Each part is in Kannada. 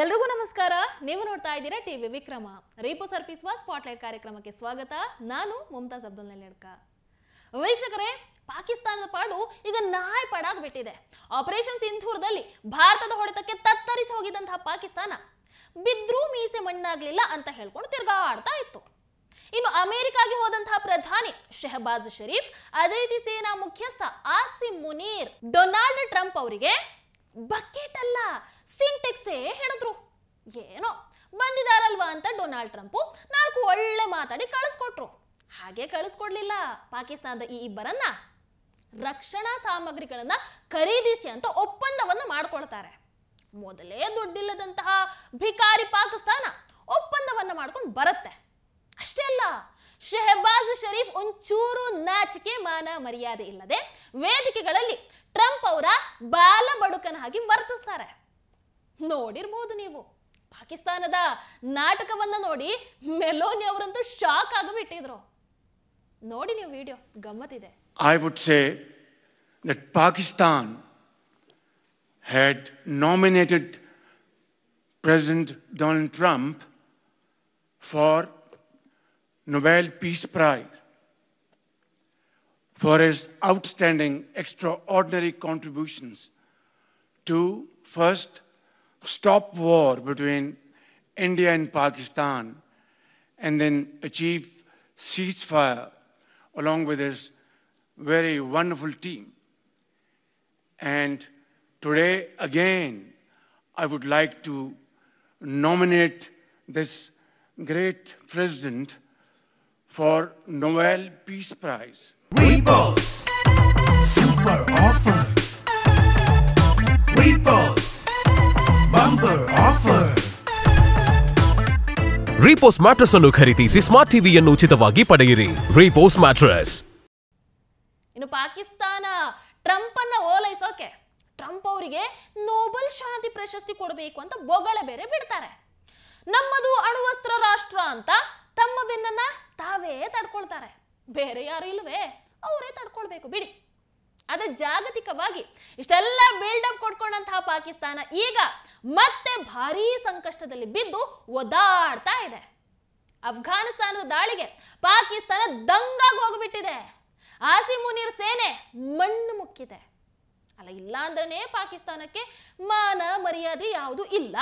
ಎಲ್ರಿಗೂ ನಮಸ್ಕಾರ. ನೀವು ನೋಡ್ತಾ ಇದ್ದೀರಾ ಟಿವಿ ವಿಕ್ರಮ. ರೀಪೋ ಸರ್ಪಿಸುವ ಸ್ಪಾಟ್ಲೈಟ್ ಕಾರ್ಯಕ್ರಮಕ್ಕೆ ಸ್ವಾಗತ. ನಾನು ಮುಮ್ತಾಜ್ ಅಬ್ದುಲ್ ನೆಲ್ಲೆಡ್ಕ. ವೀಕ್ಷಕರೇ, ಪಾಕಿಸ್ತಾನದ ಪಾಡು ಈಗ ನಾಯಿ ಪಾಡಾಗ್ಬಿಟ್ಟಿದೆ. ಆಪರೇಷನ್ ಸಿಂಧೂರದಲ್ಲಿ ಭಾರತದ ಹೊಡೆತಕ್ಕೆ ತತ್ತರಿಸಿ ಹೋಗಿದ್ದಂತಹ ಪಾಕಿಸ್ತಾನ ಬಿದ್ರೂ ಮೀಸೆ ಮಣ್ಣಾಗ್ಲಿಲ್ಲ ಅಂತ ಹೇಳ್ಕೊಂಡು ತಿರ್ಗಾಡ್ತಾ ಇತ್ತು. ಇನ್ನು ಅಮೆರಿಕಾಗೆ ಹೋದಂತಹ ಪ್ರಧಾನಿ ಶೆಹಬಾಜ್ ಶರೀಫ್, ಅದೇ ರೀತಿ ಸೇನಾ ಮುಖ್ಯಸ್ಥ ಆಸಿಮ್ ಮುನೀರ್ ಡೊನಾಲ್ಡ್ ಟ್ರಂಪ್ ಅವರಿಗೆ ಬಕೆಟ್ ಅಲ್ಲ ಸಿಂಟೆಕ್ಸೇ ಹೇಳಿದ್ರು. ಏನೋ ಬಂದಿದಾರಲ್ವಾ ಅಂತ ಡೊನಾಲ್ಡ್ ಟ್ರಂಪ್ 4 ಒಳ್ಳೆ ಮಾತಾಡಿ ಕಳಿಸ್ಕೊಟ್ರು. ಹಾಗೆ ಕಳಿಸ್ಕೊಡ್ಲಿಲ್ಲ, ಪಾಕಿಸ್ತಾನದ ಈ ಇಬ್ಬರನ್ನ ರಕ್ಷಣಾ ಸಾಮಗ್ರಿಗಳನ್ನ ಖರೀದಿಸಿ ಅಂತ ಒಪ್ಪಂದವನ್ನ ಮಾಡ್ಕೊಳ್ತಾರೆ. ಮೊದಲೇ ದುಡ್ಡಿಲ್ಲದಂತಹ ಭಿಕಾರಿ ಪಾಕಿಸ್ತಾನ ಒಪ್ಪಂದವನ್ನ ಮಾಡ್ಕೊಂಡು ಬರುತ್ತೆ. ಅಷ್ಟೇ ಅಲ್ಲ, ಶೆಹಬಾಜ್ ಶರೀಫ್ ಒಂಚೂರು ನಾಚಿಕೆ ಮಾನ ಮರ್ಯಾದೆ ಇಲ್ಲದೆ ವೇದಿಕೆಗಳಲ್ಲಿ ಟ್ರಂಪ್ ಅವರ ಬಾಲ ಬಡುಕನ ಹಾಗೆ ವರ್ತಿಸ್ತಾರೆ. ನೋಡಿರ್ಬಹುದು ನೀವು ಪಾಕಿಸ್ತಾನದ ನಾಟಕವನ್ನ ನೋಡಿ ಮೆಲೋನಿ ಅವರಂತೂ ಶಾಕ್ ಆಗಿಬಿಟ್ಟಿದ್ರು. ನೋಡಿ ನೀವು video, ಗಮ್ಮತ್ತಿದೆ. I would say that Pakistan had nominated President Donald Trump for Nobel Peace Prize for his outstanding, extraordinary contributions to first stop war between India and Pakistan and then achieve ceasefire along with his very wonderful team. And today again I would like to nominate this great president for Nobel Peace Prize. Repos Super Offer. Repos Bumper Offer. Repos mattress ಅನ್ನು ಖರೀದಿಸಿ ಸ್ಮಾರ್ಟ್ ಟಿವಿಯನ್ನು ಉಚಿತವಾಗಿ ಪಡೆಯಿರಿ. Repos mattress. ಇನ್ನು ಪಾಕಿಸ್ತಾನ ಟ್ರಂಪ್ ಅನ್ನ ಓಲೈಸೋಕೆ ಟ್ರಂಪ್ ಅವರಿಗೆ ನೊಬೆಲ್ ಶಾಂತಿ ಪ್ರಶಸ್ತಿ ಕೊಡಬೇಕು ಅಂತ ಬೊಗಳೆ ಬೇರೆ ಬಿಡ್ತಾರೆ. ನಮ್ಮದು ಅಣುವಸ್ತ್ರ ರಾಷ್ಟ್ರ ಅಂತ ತಮ್ಮ ಬೆನ್ನನ್ನ ತಾವೇ ತಡ್ಕೊಳ್ತಾರೆ. ಬೇರೆ ಯಾರು ಇಲ್ವೇ, ಅವರೇ ತಡ್ಕೊಳ್ಬೇಕು ಬಿಡಿ. ಆದ್ರೆ ಜಾಗತಿಕವಾಗಿ ಇಷ್ಟೆಲ್ಲ ಬಿಲ್ಡಪ್ ಕೊಡ್ಕೊಂಡಂತಹ ಪಾಕಿಸ್ತಾನ ಈಗ ಮತ್ತೆ ಭಾರೀ ಸಂಕಷ್ಟದಲ್ಲಿ ಬಿದ್ದು ಒದಾಡ್ತಾ ಇದೆ. ಅಫ್ಘಾನಿಸ್ತಾನದ ದಾಳಿಗೆ ಪಾಕಿಸ್ತಾನ ದಂಗಾಗಿ ಹೋಗ್ಬಿಟ್ಟಿದೆ. ಆಸಿಮ್ ಮುನೀರ್ ಸೇನೆ ಮಣ್ಣು ಮುಕ್ಕಿದೆ. ಅಲ್ಲ, ಇಲ್ಲ ಅಂದ್ರೇನೆ ಪಾಕಿಸ್ತಾನಕ್ಕೆ ಮಾನ ಮರ್ಯಾದೆ ಯಾವುದು ಇಲ್ಲ.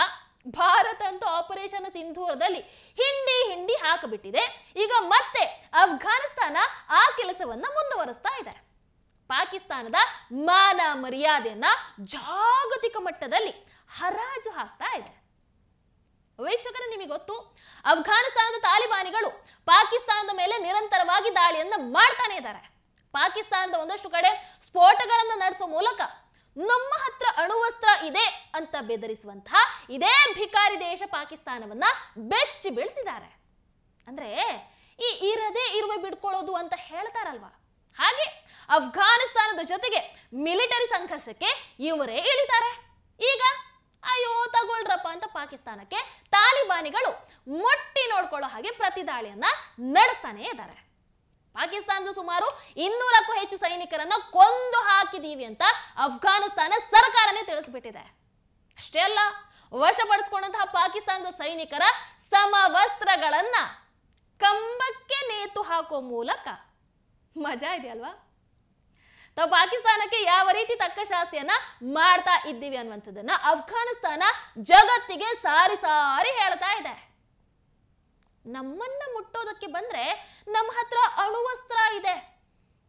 ಭಾರತ ಅಂತೂ ಆಪರೇಷನ್ ಸಿಂಧೂರದಲ್ಲಿ ಹಿಂಡಿ ಹಾಕಿಬಿಟ್ಟಿದೆ. ಈಗ ಮತ್ತೆ ಅಫ್ಘಾನಿಸ್ತಾನ ಆ ಕೆಲಸವನ್ನ ಮುಂದುವರಿಸ್ತಾ ಇದೆ. ಪಾಕಿಸ್ತಾನದ ಮಾನ ಮರ್ಯಾದೆಯನ್ನ ಜಾಗತಿಕ ಮಟ್ಟದಲ್ಲಿ ಹರಾಜು ಹಾಕ್ತಾ ಇದೆ. ವೀಕ್ಷಕರೇ, ನಿಮಗೆ ಗೊತ್ತು, ಅಫ್ಘಾನಿಸ್ತಾನದ ತಾಲಿಬಾನಿಗಳು ಪಾಕಿಸ್ತಾನದ ಮೇಲೆ ನಿರಂತರವಾಗಿ ದಾಳಿಯನ್ನ ಮಾಡ್ತಾನೆ ಇದ್ದಾರೆ. ಪಾಕಿಸ್ತಾನದ ಒಂದಷ್ಟು ಕಡೆ ಸ್ಫೋಟಗಳನ್ನು ನಡೆಸುವ ಮೂಲಕ ನಮ್ಮ ಹತ್ರ ಅಣುವಸ್ತ್ರ ಇದೆ ಅಂತ ಬೆದರಿಸುವಂತಹ ಇದೇ ಭಿಕಾರಿ ದೇಶ ಪಾಕಿಸ್ತಾನವನ್ನ ಬೆಚ್ಚಿ ಬೀಳಿಸಿದ್ದಾರೆ. ಅಂದ್ರೆ ಈ ಇರದೇ ಇರುವೆ ಬಿಡ್ಕೊಳ್ಳೋದು ಅಂತ ಹೇಳ್ತಾರಲ್ವಾ, ಹಾಗೆ ಅಫ್ಘಾನಿಸ್ತಾನದ ಜೊತೆಗೆ ಮಿಲಿಟರಿ ಸಂಘರ್ಷಕ್ಕೆ ಇವರೇ ಇಳಿತಾರೆ. ಈಗ ಅಯ್ಯೋ ತಗೊಳ್ರಪ್ಪ ಅಂತ ಪಾಕಿಸ್ತಾನಕ್ಕೆ ತಾಲಿಬಾನಿಗಳು ಮೊಟ್ಟಿ ನೋಡ್ಕೊಳ್ಳೋ ಹಾಗೆ ಪ್ರತಿದಾಳಿಯನ್ನ ನಡೆಸ್ತಾನೆ ಇದ್ದಾರೆ. ಪಾಕಿಸ್ತಾನದ ಸುಮಾರು 200ಕ್ಕೂ ಹೆಚ್ಚು ಸೈನಿಕರನ್ನ ಕೊಂದು ಹಾಕಿದೀವಿ ಅಂತ ಅಫ್ಘಾನಿಸ್ತಾನ ಸರ್ಕಾರನೇ ತಿಳಿಸ್ಬಿಟ್ಟಿದೆ. ಅಷ್ಟೇ ಅಲ್ಲ, ವಶಪಡಿಸಿಕೊಂಡಂತಹ ಪಾಕಿಸ್ತಾನದ ಸೈನಿಕರ ಸಮವಸ್ತ್ರಗಳನ್ನ ಕಂಬಕ್ಕೆ ನೇತು ಹಾಕೋ ಮೂಲಕ ಮಜಾ ಇದೆಯಲ್ವಾ, ತಾವು ಪಾಕಿಸ್ತಾನಕ್ಕೆ ಯಾವ ರೀತಿ ತಕ್ಕ ಶಾಸ್ತಿಯನ್ನ ಮಾಡ್ತಾ ಇದ್ದೀವಿ ಅನ್ನುವಂಥದ್ದನ್ನ ಅಫ್ಘಾನಿಸ್ತಾನ ಜಗತ್ತಿಗೆ ಸಾರಿ ಸಾರಿ ಹೇಳ್ತಾ ಇದೆ. ನಮ್ಮನ್ನ ಮುಟ್ಟೋದಕ್ಕೆ ಬಂದ್ರೆ ನಮ್ಮ ಹತ್ರ ಅಣುವಸ್ತ್ರ ಇದೆ,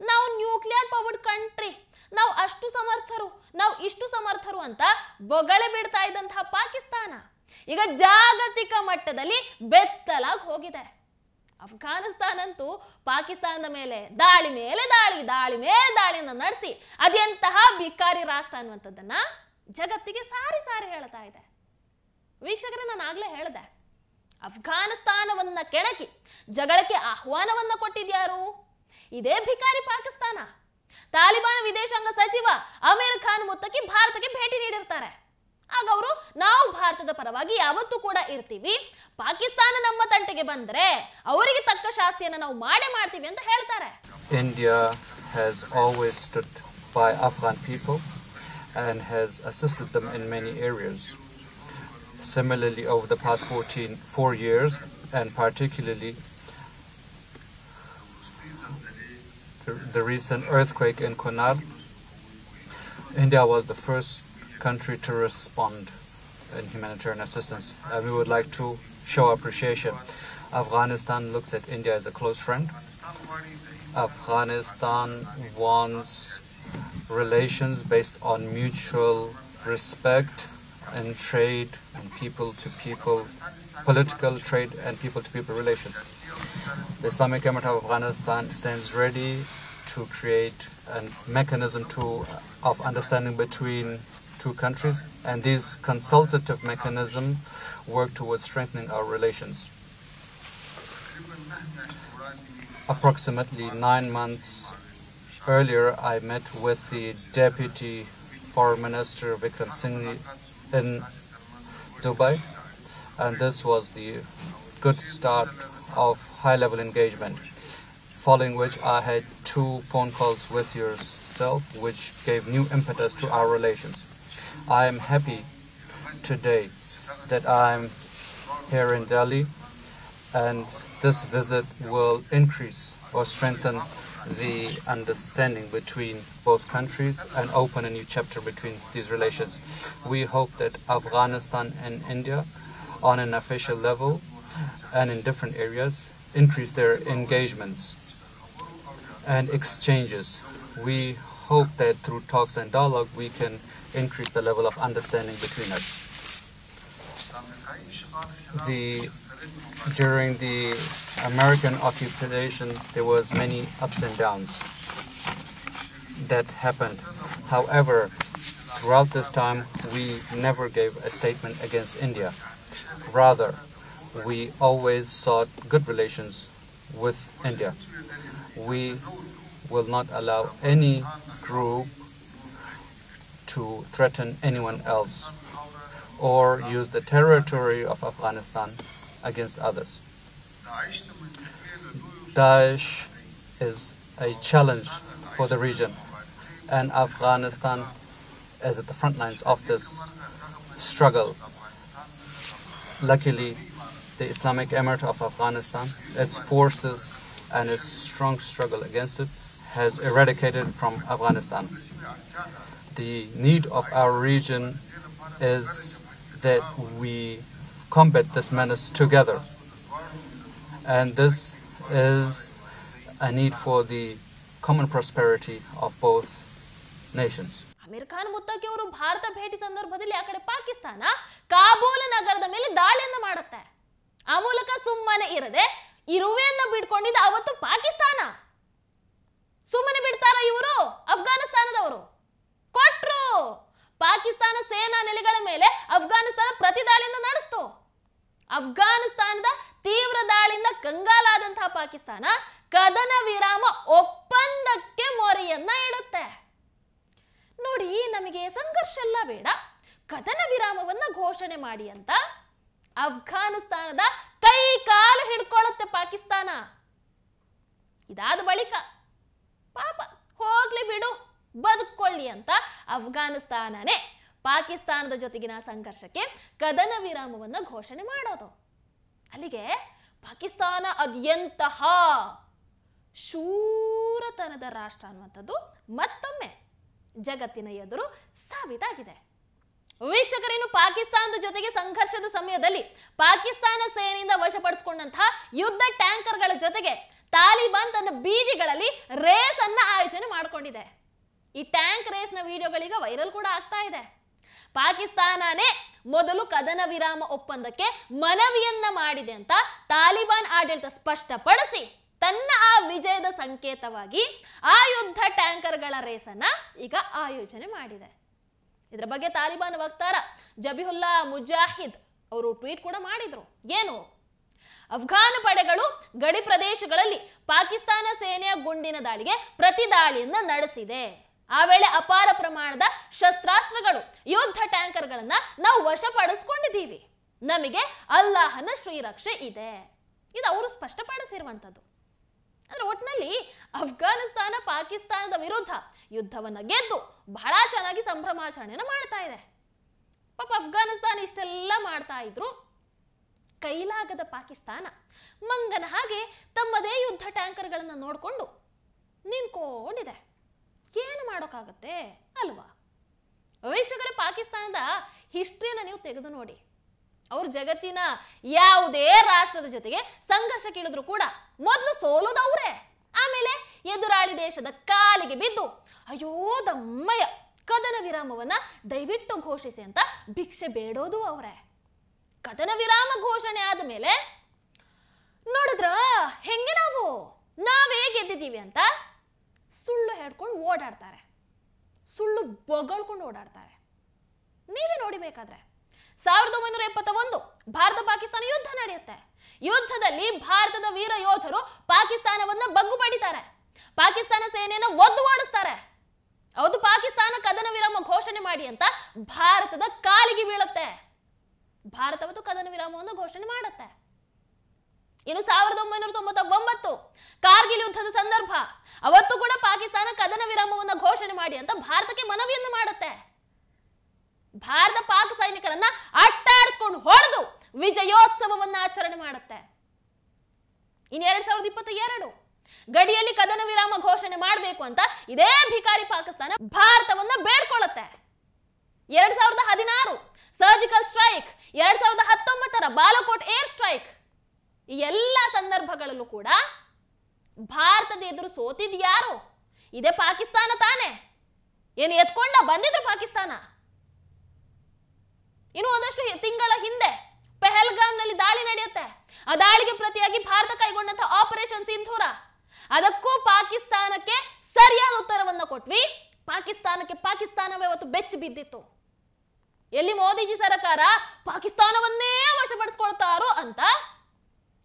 ನಾವು ನ್ಯೂಕ್ಲಿಯರ್ ಪವರ್ಡ್ ಕಂಟ್ರಿ, ನಾವು ಅಷ್ಟು ಸಮರ್ಥರು, ನಾವು ಇಷ್ಟು ಸಮರ್ಥರು ಅಂತ ಬೊಗಳೆ ಬಿಡ್ತಾ ಇದ್ದಂತಹ ಪಾಕಿಸ್ತಾನ ಈಗ ಜಾಗತಿಕ ಮಟ್ಟದಲ್ಲಿ ಬೆತ್ತಲಾಗಿ ಹೋಗಿದೆ. ಅಫ್ಘಾನಿಸ್ತಾನ ಅಂತೂ ಪಾಕಿಸ್ತಾನದ ಮೇಲೆ ದಾಳಿ ಮೇಲೆ ದಾಳಿಯನ್ನ ನಡೆಸಿ ಅದೆಂತಹ ಭಿಕಾರಿ ರಾಷ್ಟ್ರ ಅನ್ನುವಂಥದ್ದನ್ನ ಜಗತ್ತಿಗೆ ಸಾರಿ ಸಾರಿ ಹೇಳ್ತಾ ಇದೆ. ವೀಕ್ಷಕರೇ, ನಾನು ಆಗ್ಲೇ ಹೇಳಿದೆ, ಅಫ್ಘಾನಿಸ್ತಾನವನ್ನ ಕೆಣಕಿ ಜಗಳಕ್ಕೆ ಆಹ್ವಾನವನ್ನ ಕೊಟ್ಟಿದ್ಯಾರು? ಇದೇ ಭಿಕಾರಿ ಪಾಕಿಸ್ತಾನ. ತಾಲಿಬಾನ್ ವಿದೇಶಾಂಗ ಸಚಿವ ಅಮೀರ್ ಖಾನ್ ಮುತ್ತಕಿ ಭಾರತಕ್ಕೆ ಭೇಟಿ ನೀಡಿರ್ತಾರೆ. ಆಗ ಅವರು ನಾವು ಭಾರತದ ಪರವಾಗಿ ಯಾವತ್ತೂ ಕೂಡ ಇರ್ತೀವಿ, ಪಾಕಿಸ್ತಾನ ನಮ್ಮ ತಂಟೆಗೆ ಬಂದ್ರೆ ಅವರಿಗೆ ತಕ್ಕ ಶಾಸ್ತಿಯನ್ನ ನಾವು ಮಾಡ್ತೀವಿ ಅಂತ ಹೇಳ್ತಾರೆ. India has always stood by Afghan people and has assisted them in many areas. Similarly, over the past 4 years, and particularly the recent earthquake in Kunar, India was the first country to respond in humanitarian assistance. We would like to show appreciation. Afghanistan looks at India as a close friend. Afghanistan wants relations based on mutual respect and trade and people-to-people, political trade and people-to-people relations. The Islamic Emirate of Afghanistan stands ready to create a mechanism of understanding between two countries, and these consultative mechanisms work towards strengthening our relations. Approximately 9 months earlier, I met with the Deputy Foreign Minister Vikram Singh in Dubai, and this was the good start of high-level engagement, following which I had 2 phone calls with yourself, which gave new impetus to our relations. I am happy today that I'm here in Delhi, and this visit will increase or strengthen the understanding between both countries and open a new chapter between these relations. We hope that Afghanistan and India, on an official level and in different areas, increase their engagements and exchanges. We hope that through talks and dialogue we can increase the level of understanding between us. During the American occupation, there was many ups and downs that happened. However, throughout this time, we never gave a statement against India. Rather, we always sought good relations with India. We will not allow any group to threaten anyone else or use the territory of Afghanistan against others. Daesh is a challenge for the region, and Afghanistan is at the front lines of this struggle. Luckily, the Islamic Emirate of Afghanistan, its forces and its strong struggle against it has eradicated from Afghanistan. The need of our region is that we combat this menace together, and this is a need for the common prosperity of both nations. Amir Khan ಮುತ್ತಕಿ ಅವರು ಭಾರತ ಭೇಟಿ ಸಂದರ್ಭದಲ್ಲಿ ಆ ಕಡೆ ಪಾಕಿಸ್ತಾನ ಕಾಬೂಲ್ ನಗರದ ಮೇಲೆ ದಾಳಿಯನ್ನು ಮಾಡುತ್ತೆ. ಆ ಮೂಲಕ ಸುಮ್ಮನೆ ಇರದೆ ಇರುವೆಯನ್ನ ಬಿಡ್ಕೊಂಡಿದ್ದ ಅವತ್ತು ಪಾಕಿಸ್ತಾನ. ಸುಮ್ಮನೆ ಬಿಡ್ತಾರ ಇವರು? ಅಫ್ಘಾನಿಸ್ತಾನದವರು ಕೊಟ್ರು. ಪಾಕಿಸ್ತಾನ ಸೇನಾ ನೆಲೆಗಳ ಮೇಲೆ ಅಫ್ಘಾನಿಸ್ತಾನ ಪ್ರತಿ ದಾಳಿಯನ್ನು ನಡೆಸ್ತು. ಅಫ್ಘಾನಿಸ್ತಾನದ ತೀವ್ರ ದಾಳಿಯಿಂದ ಕಂಗಾಲಾದಂತಹ ಪಾಕಿಸ್ತಾನ ಕದನ ವಿರಾಮ ಒಪ್ಪಂದಕ್ಕೆ ಮೊರೆಯನ್ನ ಇಡುತ್ತೆ. ನೋಡಿ, ನಮಗೆ ಸಂಘರ್ಷ ಎಲ್ಲ ಬೇಡ, ಕದನ ವಿರಾಮವನ್ನ ಘೋಷಣೆ ಮಾಡಿ ಅಂತ ಅಫ್ಘಾನಿಸ್ತಾನದ ಕೈ ಕಾಲು ಹಿಡ್ಕೊಳ್ಳುತ್ತೆ ಪಾಕಿಸ್ತಾನ. ಇದಾದ ಬಳಿಕ ಪಾಪ ಹೋಗ್ಲಿ ಬಿಡು ಬದುಕೊಳ್ಳಿ ಅಂತ ಅಫ್ಘಾನಿಸ್ತಾನನೇ ಪಾಕಿಸ್ತಾನದ ಜೊತೆಗಿನ ಸಂಘರ್ಷಕ್ಕೆ ಕದನ ವಿರಾಮವನ್ನ ಘೋಷಣೆ ಮಾಡೋದು. ಅಲ್ಲಿಗೆ ಪಾಕಿಸ್ತಾನ ಅದೆಂತಹ ಶೂರತನದ ರಾಷ್ಟ್ರ ಅನ್ನುವಂಥದ್ದು ಮತ್ತೊಮ್ಮೆ ಜಗತ್ತಿನ ಎದುರು ಸಾಬೀತಾಗಿದೆ. ವೀಕ್ಷಕರೇನು ಪಾಕಿಸ್ತಾನದ ಜೊತೆಗೆ ಸಂಘರ್ಷದ ಸಮಯದಲ್ಲಿ ಪಾಕಿಸ್ತಾನ ಸೇನೆಯಿಂದ ವಶಪಡಿಸಿಕೊಂಡಂತಹ ಯುದ್ಧ ಟ್ಯಾಂಕರ್ಗಳ ಜೊತೆಗೆ ತಾಲಿಬಾನ್ ತನ್ನ ಬೀದಿಗಳಲ್ಲಿ ರೇಸ್ ಅನ್ನ ಆಯೋಜನೆ ಮಾಡಿಕೊಂಡಿದೆ. ಈ ಟ್ಯಾಂಕ್ ರೇಸ್ನ ವಿಡಿಯೋಗಳೀಗ ವೈರಲ್ ಕೂಡ ಆಗ್ತಾ ಇದೆ. ಪಾಕಿಸ್ತಾನನೇ ಮೊದಲು ಕದನ ವಿರಾಮ ಒಪ್ಪಂದಕ್ಕೆ ಮನವಿಯನ್ನ ಮಾಡಿದೆ ಅಂತ ತಾಲಿಬಾನ್ ಆಡಳಿತ ಸ್ಪಷ್ಟಪಡಿಸಿ ತನ್ನ ಆ ವಿಜಯದ ಸಂಕೇತವಾಗಿ ಆ ಯುದ್ಧ ಟ್ಯಾಂಕರ್ಗಳ ರೇಸನ್ನ ಈಗ ಆಯೋಜನೆ ಮಾಡಿದೆ. ಇದರ ಬಗ್ಗೆ ತಾಲಿಬಾನ್ ವಕ್ತಾರ ಜಬಿಹುಲ್ಲಾ ಮುಜಾಹಿದ್ ಅವರು ಟ್ವೀಟ್ ಕೂಡ ಮಾಡಿದ್ರು. ಏನು? ಅಫ್ಘಾನ್ ಪಡೆಗಳು ಗಡಿ ಪ್ರದೇಶಗಳಲ್ಲಿ ಪಾಕಿಸ್ತಾನ ಸೇನೆಯ ಗುಂಡಿನ ದಾಳಿಗೆ ಪ್ರತಿ ದಾಳಿಯನ್ನ ನಡೆಸಿದೆ. ಆ ವೇಳೆ ಅಪಾರ ಪ್ರಮಾಣದ ಶಸ್ತ್ರಾಸ್ತ್ರಗಳು, ಯುದ್ಧ ಟ್ಯಾಂಕರ್ಗಳನ್ನ ನಾವು ವಶಪಡಿಸಿಕೊಂಡಿದ್ದೀವಿ. ನಮಗೆ ಅಲ್ಲಾಹನ ಶ್ರೀರಕ್ಷೆ ಇದೆ. ಇದು ಅವರು ಸ್ಪಷ್ಟಪಡಿಸಿರುವಂಥದ್ದು. ಅಂದ್ರೆ ಒಟ್ಟಿನಲ್ಲಿ ಅಫ್ಘಾನಿಸ್ತಾನ ಪಾಕಿಸ್ತಾನದ ವಿರುದ್ಧ ಯುದ್ಧವನ್ನ ಗೆದ್ದು ಬಹಳ ಚೆನ್ನಾಗಿ ಸಂಭ್ರಮಾಚರಣೆಯನ್ನು ಮಾಡ್ತಾ ಇದೆ. ಪಾಪ ಅಫ್ಘಾನಿಸ್ತಾನ ಇಷ್ಟೆಲ್ಲ ಮಾಡ್ತಾ ಇದ್ರು. ಕೈಲಾಗದ ಪಾಕಿಸ್ತಾನ ಮಂಗನ ಹಾಗೆ ತಮ್ಮದೇ ಯುದ್ಧ ಟ್ಯಾಂಕರ್ಗಳನ್ನು ನೋಡಿಕೊಂಡು ನಿಂತ್ಕೊಂಡಿದೆ. ಏನು ಮಾಡೋಕ್ಕಾಗತ್ತೆ ಅಲ್ವಾ? ವೀಕ್ಷಕರೇ, ಪಾಕಿಸ್ತಾನದ ಹಿಸ್ಟ್ರಿಯನ್ನು ನೀವು ತೆಗೆದು ನೋಡಿ. ಅವ್ರ ಜಗತ್ತಿನ ಯಾವುದೇ ರಾಷ್ಟ್ರದ ಜೊತೆಗೆ ಸಂಘರ್ಷಕ್ಕಿಳಿದ್ರು ಕೂಡ ಮೊದಲು ಸೋಲೋದವ್ರೆ, ಆಮೇಲೆ ಎದುರಾಳಿ ದೇಶದ ಕಾಲಿಗೆ ಬಿದ್ದು ಅಯ್ಯೋ ದಮ್ಮಯ್ಯ ಕದನ ವಿರಾಮವನ್ನ ದಯವಿಟ್ಟು ಘೋಷಿಸಿ ಅಂತ ಭಿಕ್ಷೆ ಬೇಡೋದು ಅವರೇ. ಕದನ ವಿರಾಮ ಘೋಷಣೆ ಆದಮೇಲೆ ನೋಡಿದ್ರ ಹೆಂಗೆ ನಾವೇ ಗೆದ್ದಿದ್ದೀವಿ ಅಂತ ಸುಳ್ಳು ಹೇಳ್ಕೊಂಡು ಓಡಾಡ್ತಾರೆ, ಸುಳ್ಳು ಬೊಗಳ್ಕೊಂಡು ಓಡಾಡ್ತಾರೆ. ನೀವೇ ನೋಡಿಬೇಕಾದ್ರೆ 1971 ಭಾರತ ಪಾಕಿಸ್ತಾನ ಯುದ್ಧ ನಡೆಯುತ್ತೆ. ಯುದ್ಧದಲ್ಲಿ ಭಾರತದ ವೀರ ಯೋಧರು ಪಾಕಿಸ್ತಾನವನ್ನ ಬಗ್ಗು ಬಡಿತಾರೆ, ಪಾಕಿಸ್ತಾನ ಸೇನೆಯನ್ನು ಒದ್ದು ಓಡಿಸ್ತಾರೆ. ಹೌದು, ಪಾಕಿಸ್ತಾನ ಕದನ ವಿರಾಮ ಘೋಷಣೆ ಮಾಡಿ ಅಂತ ಭಾರತದ ಕಾಲಿಗೆ ಬೀಳುತ್ತೆ. ಭಾರತವತ್ತು ಕದನ ವಿರಾಮವನ್ನು ಘೋಷಣೆ ಮಾಡುತ್ತೆ. ಇನ್ನು 1999 ಕಾರ್ಗಿಲ್ ಯುದ್ಧದ ಸಂದರ್ಭ, ಅವತ್ತು ಕೂಡ ಪಾಕಿಸ್ತಾನ ಕದನ ವಿರಾಮವನ್ನು ಘೋಷಣೆ ಮಾಡಿ ಅಂತ ಭಾರತಕ್ಕೆ ಮನವಿಯನ್ನು ಮಾಡುತ್ತೆ. ಭಾರತ ಪಾಕ್ ಸೈನಿಕರನ್ನ ಅಟ್ಟಾಡಿಸ್ಕೊಂಡು ಹೊಡೆದು ವಿಜಯೋತ್ಸವವನ್ನ ಆಚರಣೆ ಮಾಡುತ್ತೆ. ಇನ್ನು 2022 ಗಡಿಯಲ್ಲಿ ಕದನ ವಿರಾಮ ಘೋಷಣೆ ಮಾಡಬೇಕು ಅಂತ ಇದೇ ಭಿಕಾರಿ ಪಾಕಿಸ್ತಾನ ಭಾರತವನ್ನ ಬೇಡ್ಕೊಳ್ಳುತ್ತೆ. 2016 surgical strike, 2019 Balakot air strike, ಈ ಎಲ್ಲ ಸಂದರ್ಭಗಳಲ್ಲೂ ಕೂಡ ಭಾರತದ ಎದುರು ಸೋತಿದ್ಯಾರು? ಇದೇ ಪಾಕಿಸ್ತಾನ ತಾನೆ. ಏನು ಎತ್ಕೊಂಡ ಬಂದಿದ್ರು ಪಾಕಿಸ್ತಾನ? ಇನ್ನು ಒಂದಷ್ಟು ತಿಂಗಳ ಹಿಂದೆ ಪೆಹಲ್ಗಾಮ್ನಲ್ಲಿ ದಾಳಿ ನಡೆಯುತ್ತೆ. ಆ ದಾಳಿಗೆ ಪ್ರತಿಯಾಗಿ ಭಾರತ ಕೈಗೊಂಡಂತಹ ಆಪರೇಷನ್ ಸಿಂಧೂರ, ಅದಕ್ಕೂ ಪಾಕಿಸ್ತಾನಕ್ಕೆ ಸರಿಯಾದ ಉತ್ತರವನ್ನ ಕೊಟ್ವಿ. ಪಾಕಿಸ್ತಾನವೇ ಅವತ್ತು ಬೆಚ್ಚಿ ಬಿದ್ದಿತ್ತು. ಎಲ್ಲಿ ಮೋದಿಜಿ ಸರ್ಕಾರ ಪಾಕಿಸ್ತಾನವನ್ನೇ ವಶಪಡಿಸ್ಕೊಳ್ತಾರೋ ಅಂತ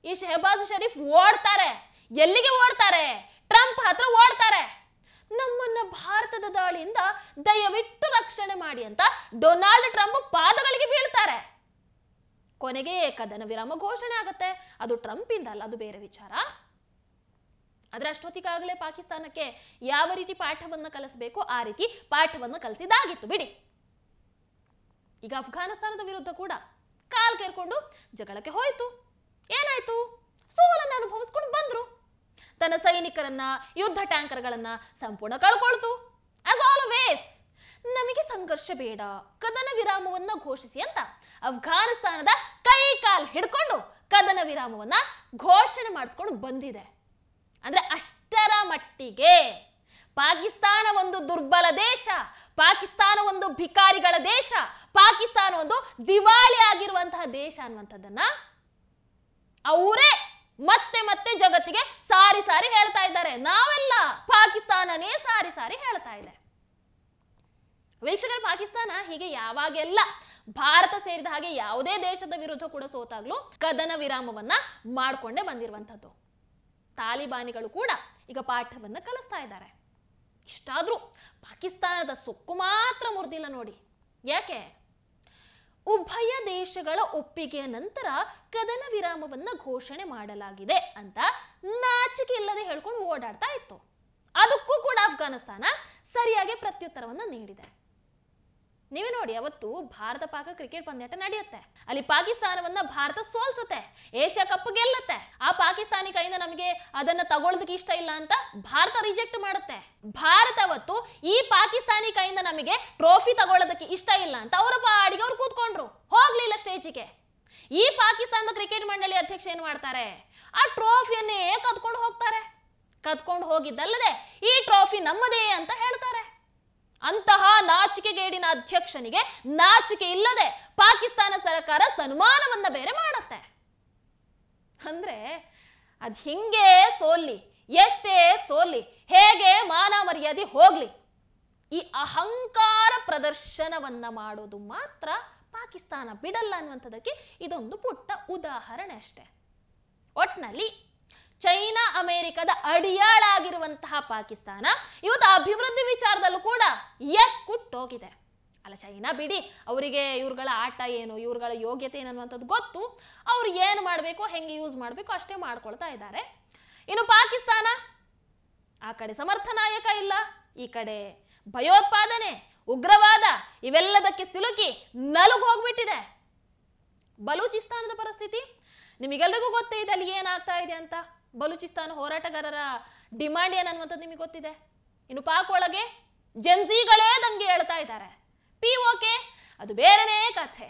ಈ ಶೆಹಬಾಜ್ ಶರೀಫ್ ಓಡ್ತಾರೆ. ಎಲ್ಲಿಗೆ ಓಡ್ತಾರೆ? ಟ್ರಂಪ್ ಹತ್ರ ಓಡ್ತಾರೆ. ನಮ್ಮನ್ನ ಭಾರತದ ದಾಳಿಯಿಂದ ದಯವಿಟ್ಟು ರಕ್ಷಣೆ ಮಾಡಿ ಅಂತ ಡೊನಾಲ್ಡ್ ಟ್ರಂಪ್ ಪಾದಗಳಿಗೆ ಬೀಳ್ತಾರೆ. ಕೊನೆಗೆ ಕದನ ವಿರಾಮ ಘೋಷಣೆ ಆಗುತ್ತೆ. ಅದು ಟ್ರಂಪ್ ಇಂದ ಅಲ್ಲ, ಅದು ಬೇರೆ ವಿಚಾರ. ಆದ್ರೆ ಅಷ್ಟೊತ್ತಿಗಾಗಲೇ ಪಾಕಿಸ್ತಾನಕ್ಕೆ ಯಾವ ರೀತಿ ಪಾಠವನ್ನ ಕಲಿಸಬೇಕು ಆ ರೀತಿ ಪಾಠವನ್ನ ಕಲಿಸಿದಾಗಿತ್ತು ಬಿಡಿ. ಈಗ ಅಫ್ಘಾನಿಸ್ತಾನದ ವಿರುದ್ಧ ಕೂಡ ಕಾಲ್ ಕೇರ್ಕೊಂಡು ಜಗಳಕ್ಕೆ ಹೋಯ್ತು. ಏನಾಯ್ತು? ಸೋಲನ್ನು ಅನುಭವಿಸ್ಕೊಂಡು ಬಂದ್ರು. ತನ್ನ ಸೈನಿಕರನ್ನ, ಯುದ್ಧ ಟ್ಯಾಂಕರ್ಗಳನ್ನ ಸಂಪೂರ್ಣ ಕಳ್ಕೊಳ್ತು. ಆಸ್ ಆಲ್ವೇಸ್ ನಮಗೆ ಸಂಘರ್ಷ ಬೇಡ, ಕದನ ವಿರಾಮವನ್ನ ಘೋಷಿಸಿ ಅಂತ ಅಫ್ಘಾನಿಸ್ತಾನದ ಕೈ ಕಾಲ್ ಹಿಡ್ಕೊಂಡು ಕದನ ವಿರಾಮವನ್ನ ಘೋಷಣೆ ಮಾಡಿಸ್ಕೊಂಡು ಬಂದಿದೆ. ಅಂದ್ರೆ ಅಷ್ಟರ ಮಟ್ಟಿಗೆ ಪಾಕಿಸ್ತಾನ ಒಂದು ದುರ್ಬಲ ದೇಶ, ಪಾಕಿಸ್ತಾನ ಒಂದು ಭಿಕಾರಿಗಳ ದೇಶ, ಪಾಕಿಸ್ತಾನ ಒಂದು ದಿವಾಳಿ ಆಗಿರುವಂತಹ ದೇಶ ಅನ್ನುವಂಥದ್ದನ್ನ ಅವರೇ ಮತ್ತೆ ಮತ್ತೆ ಜಗತ್ತಿಗೆ ಸಾರಿ ಸಾರಿ ಹೇಳ್ತಾ ಇದ್ದಾರೆ. ನಾವೆಲ್ಲ, ಪಾಕಿಸ್ತಾನನೇ ಸಾರಿ ಸಾರಿ ಹೇಳ್ತಾ ಇದೆ. ವೀಕ್ಷಕರ, ಪಾಕಿಸ್ತಾನ ಹೀಗೆ ಯಾವಾಗೆಲ್ಲ ಭಾರತ ಸೇರಿದ ಹಾಗೆ ಯಾವುದೇ ದೇಶದ ವಿರುದ್ಧ ಕೂಡ ಸೋತಾಗ್ಲೂ ಕದನ ವಿರಾಮವನ್ನ ಮಾಡಿಕೊಂಡೇ ಬಂದಿರುವಂಥದ್ದು. ತಾಲಿಬಾನಿಗಳು ಕೂಡ ಈಗ ಪಾಠವನ್ನ ಕಲಿಸ್ತಾ ಇದ್ದಾರೆ. ಇಷ್ಟಾದ್ರೂ ಪಾಕಿಸ್ತಾನದ ಸೊಕ್ಕು ಮಾತ್ರ ಮುರಿದಿಲ್ಲ ನೋಡಿ. ಯಾಕೆ? ಉಭಯ ದೇಶಗಳ ಒಪ್ಪಿಗೆಯ ನಂತರ ಕದನ ವಿರಾಮವನ್ನ ಘೋಷಣೆ ಮಾಡಲಾಗಿದೆ ಅಂತ ನಾಚಿಕೆ ಇಲ್ಲದೆ ಹೇಳ್ಕೊಂಡು ಓಡಾಡ್ತಾ ಇತ್ತು. ಅದಕ್ಕೂ ಕೂಡ ಅಫ್ಘಾನಿಸ್ತಾನ ಸರಿಯಾಗಿ ಪ್ರತ್ಯುತ್ತರವನ್ನ ನೀಡಿದೆ. ನೀವೇ ನೋಡಿ, ಅವತ್ತು ಭಾರತ ಪಾಕ ಕ್ರಿಕೆಟ್ ಪಂದ್ಯಾಟ ನಡೆಯುತ್ತೆ. ಅಲ್ಲಿ ಪಾಕಿಸ್ತಾನವನ್ನ ಭಾರತ ಸೋಲ್ಸುತ್ತೆ, ಏಷ್ಯಾ ಕಪ್ ಗೆಲ್ಲುತ್ತೆ. ಆ ಪಾಕಿಸ್ತಾನಿ ಕೈಯಿಂದ ನಮಗೆ ಅದನ್ನ ತಗೊಳ್ಳೋದಕ್ಕೆ ಇಷ್ಟ ಇಲ್ಲ ಅಂತ ಭಾರತ ರಿಜೆಕ್ಟ್ ಮಾಡುತ್ತೆ. ಭಾರತ ಅವತ್ತು ಈ ಪಾಕಿಸ್ತಾನಿ ಕೈಯಿಂದ ನಮಗೆ ಟ್ರೋಫಿ ತಗೊಳ್ಳೋದಕ್ಕೆ ಇಷ್ಟ ಇಲ್ಲ ಅಂತ ಅವರ ಪಾಡಿಗೆ ಅವ್ರು ಕೂತ್ಕೊಂಡ್ರು, ಹೋಗ್ಲಿಲ್ಲ ಸ್ಟೇಜಿಗೆ. ಈ ಪಾಕಿಸ್ತಾನದ ಕ್ರಿಕೆಟ್ ಮಂಡಳಿ ಅಧ್ಯಕ್ಷ ಏನ್ ಮಾಡ್ತಾರೆ? ಆ ಟ್ರೋಫಿಯನ್ನೇ ಕದ್ಕೊಂಡು ಹೋಗ್ತಾರೆ. ಕದ್ಕೊಂಡು ಹೋಗಿದ್ದಲ್ಲದೆ ಈ ಟ್ರೋಫಿ ನಮ್ಮದೇ ಅಂತ ಹೇಳ್ತಾರೆ. ಅಂತಹ ನಾಚಿಕೆಗೇಡಿನ ಅಧ್ಯಕ್ಷನಿಗೆ ನಾಚಿಕೆ ಇಲ್ಲದೆ ಪಾಕಿಸ್ತಾನ ಸರ್ಕಾರ ಸನ್ಮಾನವನ್ನ ಬೇರೆ ಮಾಡುತ್ತೆ. ಅಂದ್ರೆ ಅದ್ ಹಿಂಗೆ ಸೋಲ್ಲಿ, ಎಷ್ಟೇ ಸೋಲ್ಲಿ, ಹೇಗೆ ಮಾನ ಮರ್ಯಾದೆ ಹೋಗ್ಲಿ, ಈ ಅಹಂಕಾರ ಪ್ರದರ್ಶನವನ್ನ ಮಾಡೋದು ಮಾತ್ರ ಪಾಕಿಸ್ತಾನ ಬಿಡಲ್ಲ ಅನ್ನುವಂಥದ್ದಕ್ಕೆ ಇದೊಂದು ಪುಟ್ಟ ಉದಾಹರಣೆ ಅಷ್ಟೇ. ಒಟ್ನಲ್ಲಿ ಚೈನಾ ಅಮೆರಿಕದ ಅಡಿಯಾಳಾಗಿರುವಂತಹ ಪಾಕಿಸ್ತಾನ ಇವತ್ತು ಅಭಿವೃದ್ಧಿ ವಿಚಾರದಲ್ಲೂ ಕೂಡ ಎಕ್ಕುಟ್ಟೋಗಿದೆ. ಅಲ್ಲ, ಚೈನಾ ಬಿಡಿ, ಅವರಿಗೆ ಇವ್ರುಗಳ ಆಟ ಏನು, ಇವ್ರುಗಳ ಯೋಗ್ಯತೆ ಏನು ಅನ್ನುವಂಥದ್ದು ಗೊತ್ತು. ಅವ್ರು ಏನು ಮಾಡಬೇಕು, ಹೆಂಗೆ ಯೂಸ್ ಮಾಡಬೇಕು ಅಷ್ಟೇ ಮಾಡ್ಕೊಳ್ತಾ ಇದ್ದಾರೆ. ಇನ್ನು ಪಾಕಿಸ್ತಾನ, ಆ ಕಡೆ ಸಮರ್ಥ ನಾಯಕ ಇಲ್ಲ, ಈ ಕಡೆ ಭಯೋತ್ಪಾದನೆ, ಉಗ್ರವಾದ ಇವೆಲ್ಲದಕ್ಕೆ ಸಿಲುಕಿ ನಲುಗು ಹೋಗ್ಬಿಟ್ಟಿದೆ. ಬಲೂಚಿಸ್ತಾನದ ಪರಿಸ್ಥಿತಿ ನಿಮಗೆಲ್ಲರಿಗೂ ಗೊತ್ತೇ ಇದೆ, ಅಲ್ಲಿ ಏನಾಗ್ತಾ ಇದೆ ಅಂತ. ಬಲೂಚಿಸ್ತಾನ ಹೋರಾಟಗಾರರ ಡಿಮಾಂಡ್ ಏನನ್ನುವಂಥದ್ದು ನಿಮಗೆ ಗೊತ್ತಿದೆ. ಇನ್ನು ಪಾಕ್ ಒಳಗೆ ಜೆನ್ಸಿಗಳೇ ದಂಗೆ ಹೇಳ್ತಾ ಇದ್ದಾರೆ. POK ಅದು ಬೇರೆನೇ ಕಥೆ.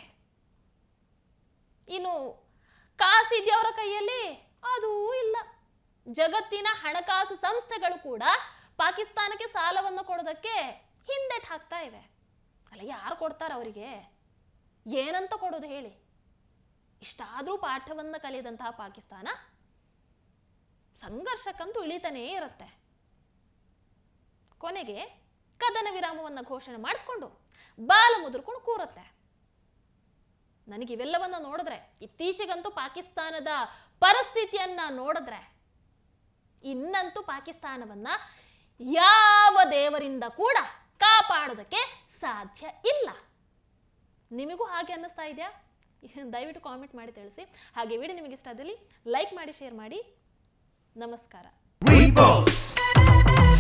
ಇನ್ನು ಕಾಸಿದ್ಯವರ ಕೈಯಲ್ಲಿ ಅದೂ ಇಲ್ಲ. ಜಗತ್ತಿನ ಹಣಕಾಸು ಸಂಸ್ಥೆಗಳು ಕೂಡ ಪಾಕಿಸ್ತಾನಕ್ಕೆ ಸಾಲವನ್ನು ಕೊಡೋದಕ್ಕೆ ಹಿಂದೆಟ್ ಹಾಕ್ತಾ ಇವೆ. ಅಲ್ಲ, ಯಾರು ಕೊಡ್ತಾರೆ ಅವರಿಗೆ? ಏನಂತ ಕೊಡೋದು ಹೇಳಿ? ಇಷ್ಟಾದರೂ ಪಾಠವನ್ನು ಕಲಿಯದಂತಹ ಪಾಕಿಸ್ತಾನ ಸಂಘರ್ಷಕ್ಕಂತೂ ಇಳಿತಾನೇ ಇರುತ್ತೆ. ಕೊನೆಗೆ ಕದನ ವಿರಾಮವನ್ನು ಘೋಷಣೆ ಮಾಡಿಸ್ಕೊಂಡು ಬಾಲ ಮುದುರ್ಕೊಂಡು ಕೂರುತ್ತೆ. ನನಗಿವೆಲ್ಲವನ್ನ ನೋಡಿದ್ರೆ, ಇತ್ತೀಚೆಗಂತೂ ಪಾಕಿಸ್ತಾನದ ಪರಿಸ್ಥಿತಿಯನ್ನ ನೋಡಿದ್ರೆ, ಇನ್ನಂತೂ ಪಾಕಿಸ್ತಾನವನ್ನ ಯಾವ ದೇವರಿಂದ ಕೂಡ ಕಾಪಾಡೋದಕ್ಕೆ ಸಾಧ್ಯ ಇಲ್ಲ. ನಿಮಗೂ ಹಾಗೆ ಅನ್ನಿಸ್ತಾ ಇದೆಯಾ? ದಯವಿಟ್ಟು ಕಾಮೆಂಟ್ ಮಾಡಿ ತಿಳಿಸಿ. ಹಾಗೆ ವಿಡಿಯೋ ನಿಮಗೆ ಇಷ್ಟ ಆದಲ್ಲಿ ಲೈಕ್ ಮಾಡಿ, ಶೇರ್ ಮಾಡಿ. ನಮಸ್ಕಾರ. Repos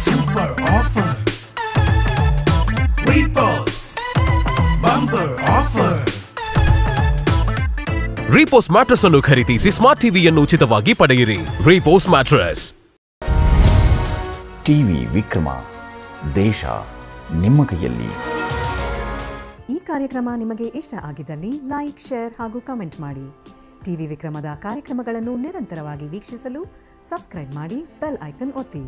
Super Offer. Repos Bumper Offer. Repos mattress ಅನ್ನು ಖರೀದಿಸಿ ಸ್ಮಾರ್ಟ್ ಟಿವಿಯನ್ನು ಉಚಿತವಾಗಿ ಪಡೆಯಿರಿ. Repos mattress. ಟಿವಿ ವಿಕ್ರಮ, ದೇಶ ನಿಮ್ಮ ಕೈಯಲ್ಲಿ. ಈ ಕಾರ್ಯಕ್ರಮ ನಿಮಗೆ ಇಷ್ಟ ಆಗಿದ್ದಲ್ಲಿ ಲೈಕ್, ಶೇರ್ ಹಾಗೂ ಕಮೆಂಟ್ ಮಾಡಿ. ಟಿವಿ ವಿಕ್ರಮದ ಕಾರ್ಯಕ್ರಮಗಳನ್ನು ನಿರಂತರವಾಗಿ ವೀಕ್ಷಿಸಲು ಸಬ್ಸ್ಕ್ರೈಬ್ ಮಾಡಿ, ಬೆಲ್ ಐಕನ್ ಒತ್ತಿ.